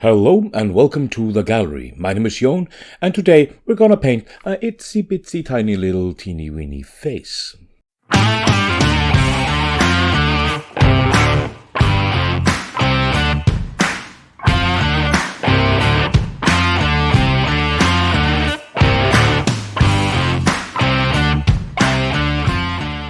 Hello and welcome to the gallery. My name is Jon, and today we're gonna paint a itsy bitsy tiny little teeny weeny face.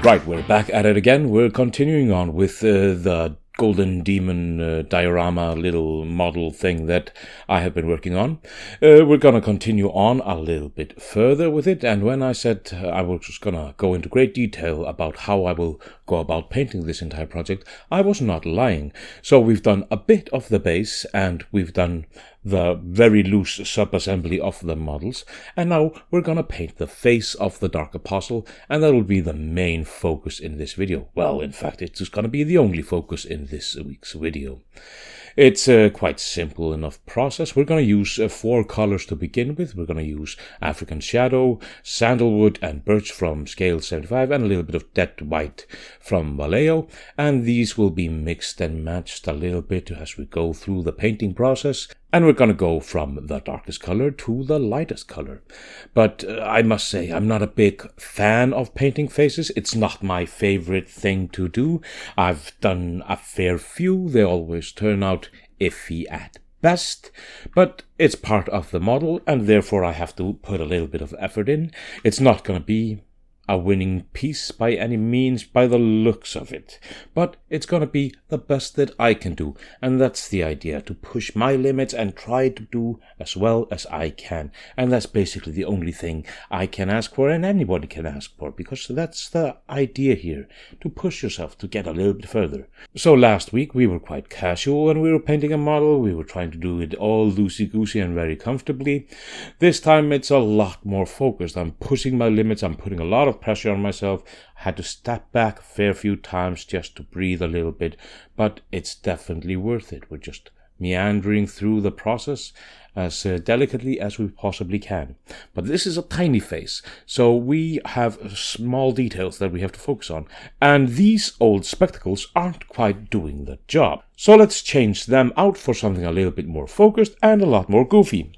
Right, we're back at it again. We're continuing on with the golden demon diorama little model thing that I have been working on. We're gonna continue on a little bit further with it, and when I said I was just gonna go into great detail about how I will go about painting this entire project, I was not lying. So we've done a bit of the base, and we've done the very loose sub-assembly of the models, and now we're gonna paint the face of the Dark Apostle, and that'll be the main focus in this video. Well, in fact, it's just gonna be the only focus in this week's video. It's a quite simple enough process. We're going to use 4 colors to begin with. We're going to use African Shadow, Sandalwood and Birch from Scale 75, and a little bit of Dead White from Vallejo. And these will be mixed and matched a little bit as we go through the painting process. And we're going to go from the darkest color to the lightest color. But I must say, I'm not a big fan of painting faces. It's not my favorite thing to do. I've done a fair few. They always turn out iffy at best. But it's part of the model, and therefore I have to put a little bit of effort in. It's not going to be a winning piece by any means by the looks of it, but it's gonna be the best that I can do, and that's the idea, to push my limits and try to do as well as I can. And that's basically the only thing I can ask for, and anybody can ask for, because that's the idea here, to push yourself to get a little bit further. So last week we were quite casual when we were painting a model. We were trying to do it all loosey-goosey and very comfortably. This time it's a lot more focused. I'm pushing my limits. I'm putting a lot of pressure on myself. I had to step back a fair few times just to breathe a little bit, but it's definitely worth it. We're just meandering through the process as delicately as we possibly can. But this is a tiny face, so we have small details that we have to focus on, and these old spectacles aren't quite doing the job. So let's change them out for something a little bit more focused and a lot more goofy.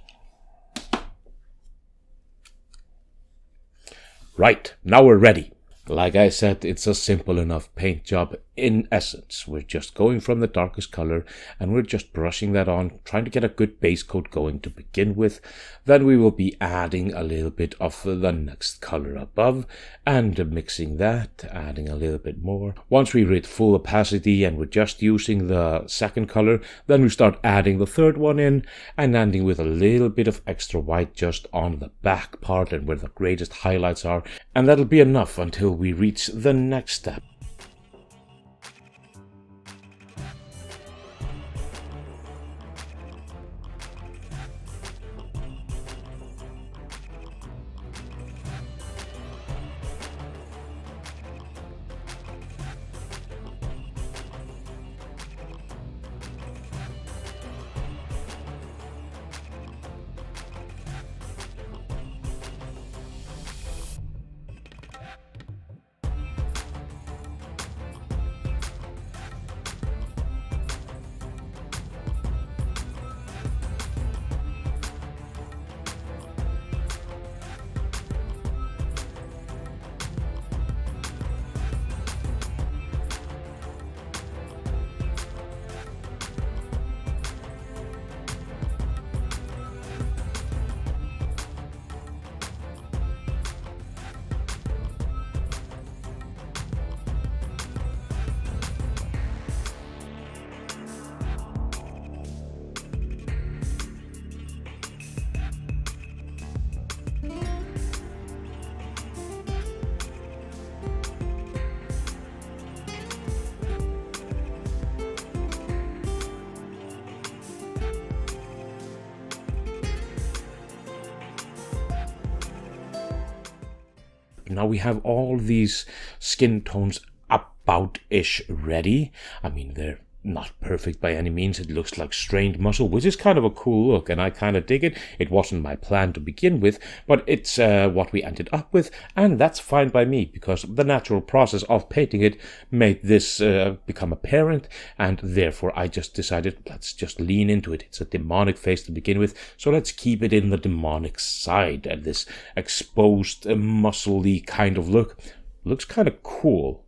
Right, now we're ready. Like I said, it's a simple enough paint job in essence. We're just going from the darkest color and we're just brushing that on, trying to get a good base coat going to begin with. Then we will be adding a little bit of the next color above and mixing that, adding a little bit more. Once we reach full opacity and we're just using the second color, then we start adding the third one in and ending with a little bit of extra white just on the back part and where the greatest highlights are. And that'll be enough until we reach the next step. Now we have all these skin tones about-ish ready. I mean, they're not perfect by any means. It looks like strained muscle, which is kind of a cool look, and I kind of dig it. It wasn't my plan to begin with, but it's what we ended up with, and that's fine by me, because the natural process of painting it made this become apparent, and therefore I just decided, let's just lean into it. It's a demonic face to begin with, so let's keep it in the demonic side, and this exposed, muscly kind of look looks kind of cool.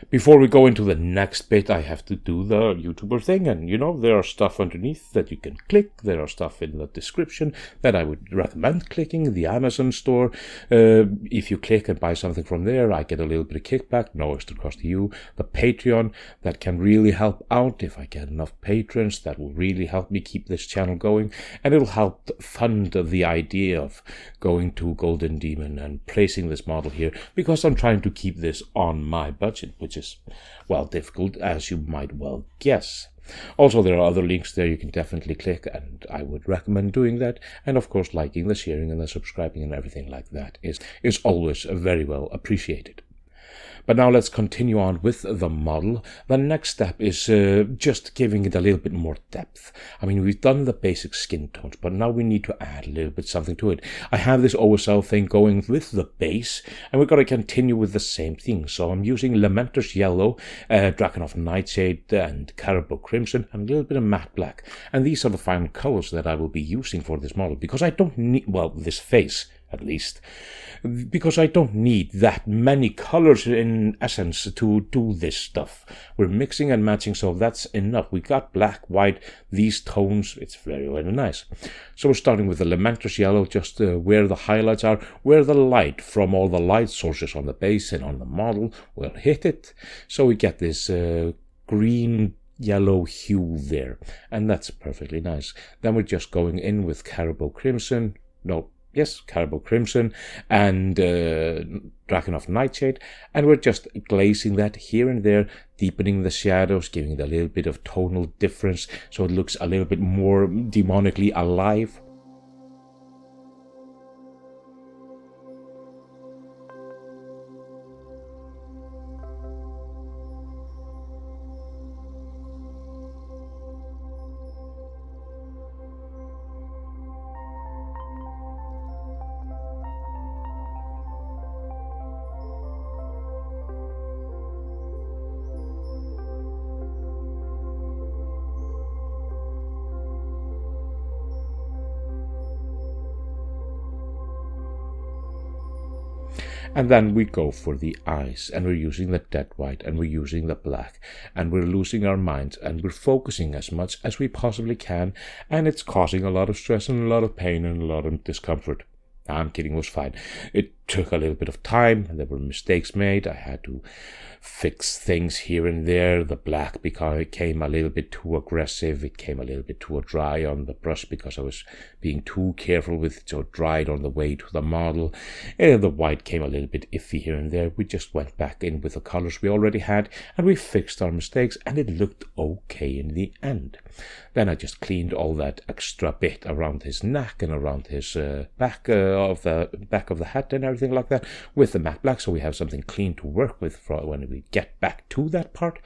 Before we go into the next bit, I have to do the YouTuber thing, and there are stuff underneath that you can click. There are stuff in the description that I would recommend clicking. The Amazon store, if you click and buy something from there, I get a little bit of kickback, no extra cost to you. The Patreon, that can really help out. If I get enough patrons, that will really help me keep this channel going, and it'll help fund the idea of going to Golden Demon and placing this model here, because I'm trying to keep this on my budget, which is, well, difficult, as you might well guess. Also, there are other links there you can definitely click, and I would recommend doing that. And of course, liking, the sharing, and the subscribing, and everything like that is always very well appreciated. But now let's continue on with the model. The next step is just giving it a little bit more depth. I mean, we've done the basic skin tones, but now we need to add a little bit something to it. I have this OSL thing going with the base, and we're going to continue with the same thing. So I'm using Lamenter's Yellow, Drakenhof Nightshade, and Caribou Crimson, and a little bit of matte black. And these are the final colors that I will be using for this model, because I don't need, well, this face at least, because I don't need that many colors in essence to do this stuff. We're mixing and matching, so that's enough. We got black, white, these tones. It's very, very nice. So we're starting with the Lamenter's Yellow, just where the highlights are, where the light from all the light sources on the base and on the model will hit it. So we get this green yellow hue there, and that's perfectly nice. Then we're just going in with Caribou Crimson. Caribou Crimson and Drakenhof Nightshade, and we're just glazing that here and there, deepening the shadows, giving it a little bit of tonal difference so it looks a little bit more demonically alive. And then we go for the eyes, and we're using the dead white, and we're using the black, and we're losing our minds, and we're focusing as much as we possibly can, and it's causing a lot of stress and a lot of pain and a lot of discomfort. I'm kidding, it was fine. It took a little bit of time, and there were mistakes made. I had to fix things here and there. The black became a little bit too aggressive. It came a little bit too dry on the brush because I was being too careful with it, so it dried on the way to the model. The white came a little bit iffy here and there. We just went back in with the colors we already had, and we fixed our mistakes, and it looked okay in the end. Then I just cleaned all that extra bit around his neck and around his back of the hat and everything like that with the matte black, so we have something clean to work with for when we get back to that part.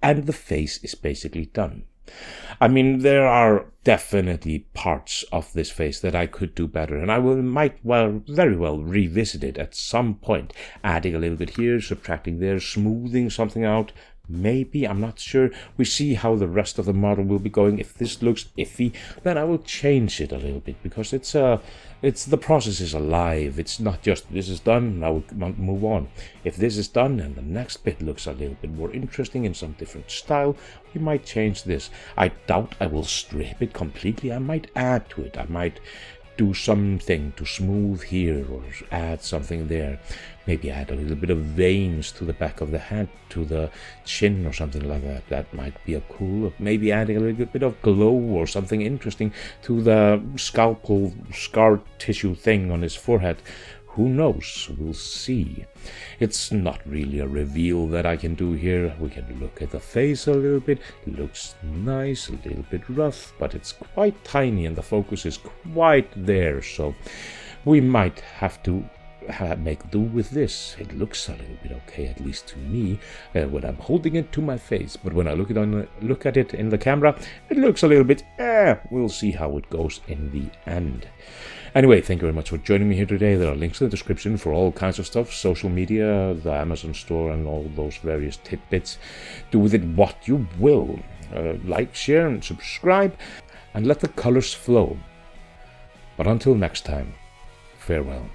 And the face is basically done. I mean, there are definitely parts of this face that I could do better, and I very well revisit it at some point, adding a little bit here, subtracting there, smoothing something out. Maybe, I'm not sure. We see how the rest of the model will be going. If this looks iffy, then I will change it a little bit, because it's the process is alive. It's not just this is done, now we move on. If this is done and the next bit looks a little bit more interesting in some different style, we might change this. I doubt I will strip it completely. I might add to it. I might do something to smooth here or add something there. Maybe add a little bit of veins to the back of the head, to the chin or something like that. That might be a cool look. Maybe adding a little bit of glow or something interesting to the scalpel scar tissue thing on his forehead. Who knows? We'll see. It's not really a reveal that I can do here. We can look at the face a little bit. It looks nice, a little bit rough, but it's quite tiny and the focus is quite there. So we might have to make do with this. It looks a little bit okay, at least to me, when I'm holding it to my face. But when I look at it in the camera, it looks a little bit, we'll see how it goes in the end. Anyway, thank you very much for joining me here today. There are links in the description for all kinds of stuff, social media, the Amazon store, and all those various tidbits. Do with it what you will. Like, share, and subscribe, and let the colors flow. But until next time, farewell.